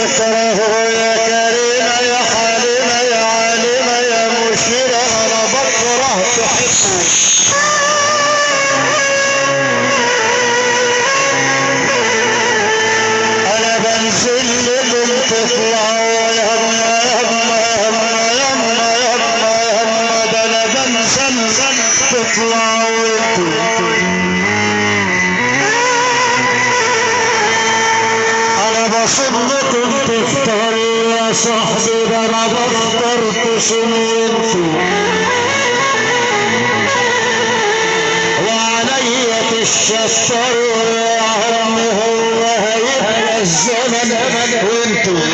ستره يا كريمة يا حليمة يا عالمة يا مشيرة أنا بكره تحبه. أنا بنزل لكم تطلعوا يما يما يما يما يما يما ده أنا بنزل تطلعوا انتوا. بصدقكم تفطروا يا صاحبي ده انا بفطر تشمينتوا وعليا تشطروا يا عم هو هيبقى الزمن وانتوا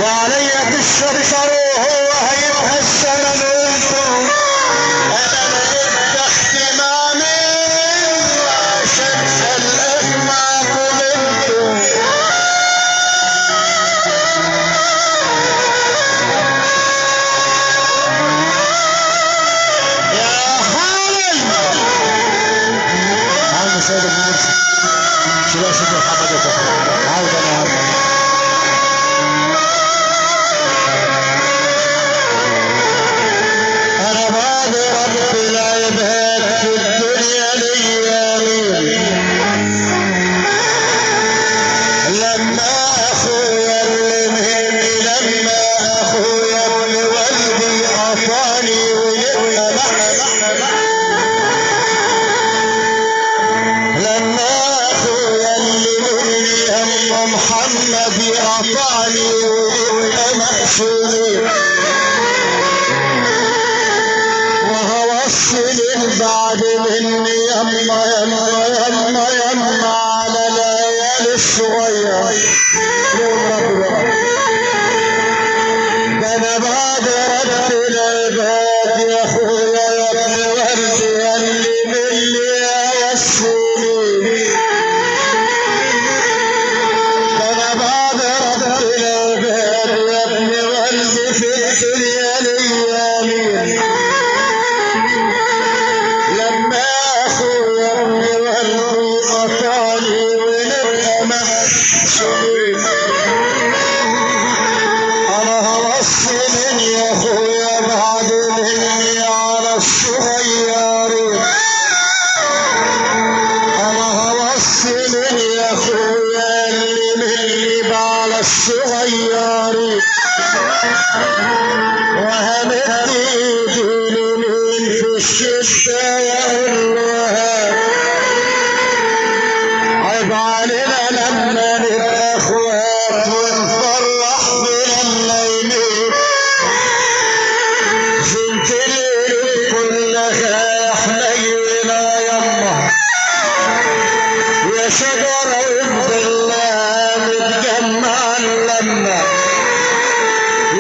وعليا تشطروا هو هيبقى الزمن وانتوا. بعد مني يما يما يما يما على ليالي الصغير ده انا بعد رب العباد يا اخويا يا ابن ورد يلي مني يا السنين ده انا بعد رب العباد يا ابن ورد في الدنيا الايامين لما اخويا ابن ورد قطعني ونبقى محسوبين. انا هوصل يا اخويا بعد مني على الصغيرين انا هوصل يا اخويا اللي مني على الصغيرين وهمد ايدي اليمين في الشتا يقولها عيب علينا لما نبقى اخوات ونفرح بنا الليلين زنت الليل كلها حنينا يما يا شجرة بالله متجمع لما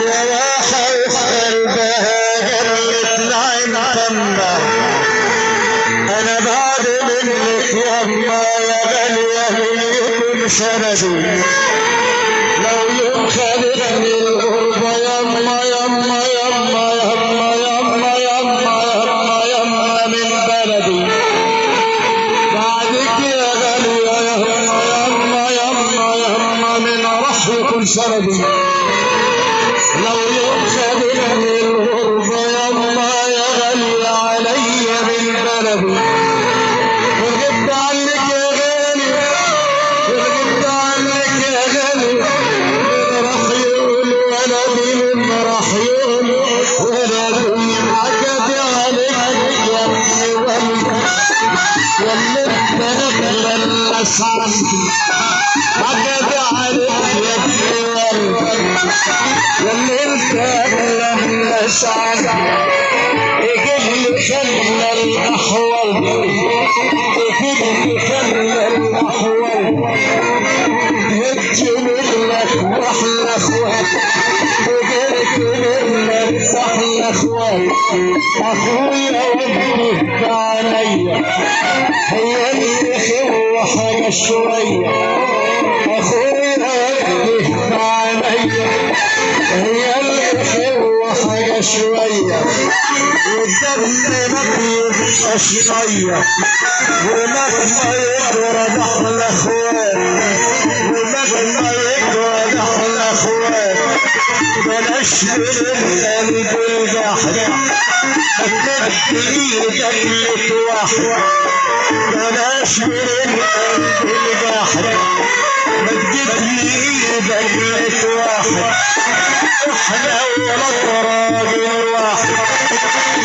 يا واحة وفي قلبها قلت نعيم تمه انا بعد منك يما يا غالية منكم سندي لو يوم خدتني الغربة يما يما يما يما يما يما يما يما من بلدي بعدك يا غالية يما يما يما يما من رحمكم سندي لو يوم خدتني الغربة يما يا غالية عليا من بلدي وغبت عنك يا غالي وغبت عنك يا غالي من راح يقول ولدي من راح يقول ولدي عجبي عليك يا ابني ولدي واللي انت نخلى الاسعد عجبي عليك يا ابني ولدي واللي انت نخلى الاسعد يجيب لي خلى الاحوال يجيب لي خلى الاحوال هجم لك واحلى اخوات وجبت منك احلى اخوات اخويا وابنك عليا هي اللي خير حاجه شويه اخويا وابنك عليا هي اللي خير حاجه شوية والدم ما بيبقاش طيب ومهما يضرب احنا اخوات ومهما يضرب احنا اخوات بلاش من القلب البحر هتدي ايدك لتوحد بلاش من القلب البحر ما تجيبلي ايدك لتوحد احنا ولاد راجل واحد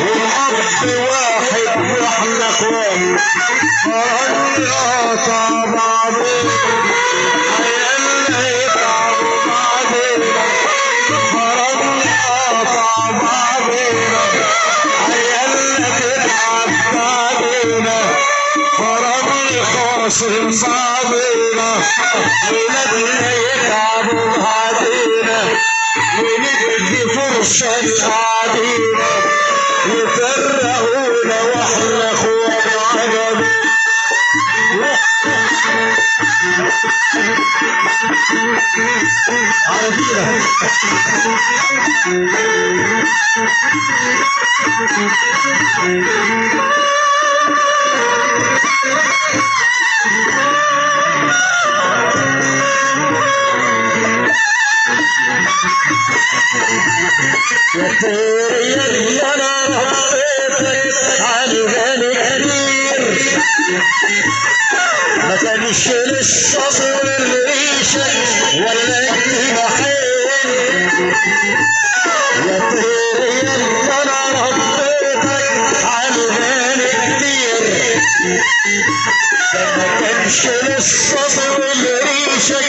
والاب واحد واحنا اخوات فرنا بعضين عيالنا يتعبوا بعضين فرنا بعضين عيالنا تتعب بعضين فرنا خاصم بعضين ولادنا يتعبوا بعضين وندي فرصة لقاعدينا يفرقونا واحنا اخوات عجب عارفينها يا طير يا انا ربيتك على بالي كبير ما كانش للصبر الريشه ولا الجناحين يا طير يا انا ربيتك على بالي كبير ما كانش للصبر الريشه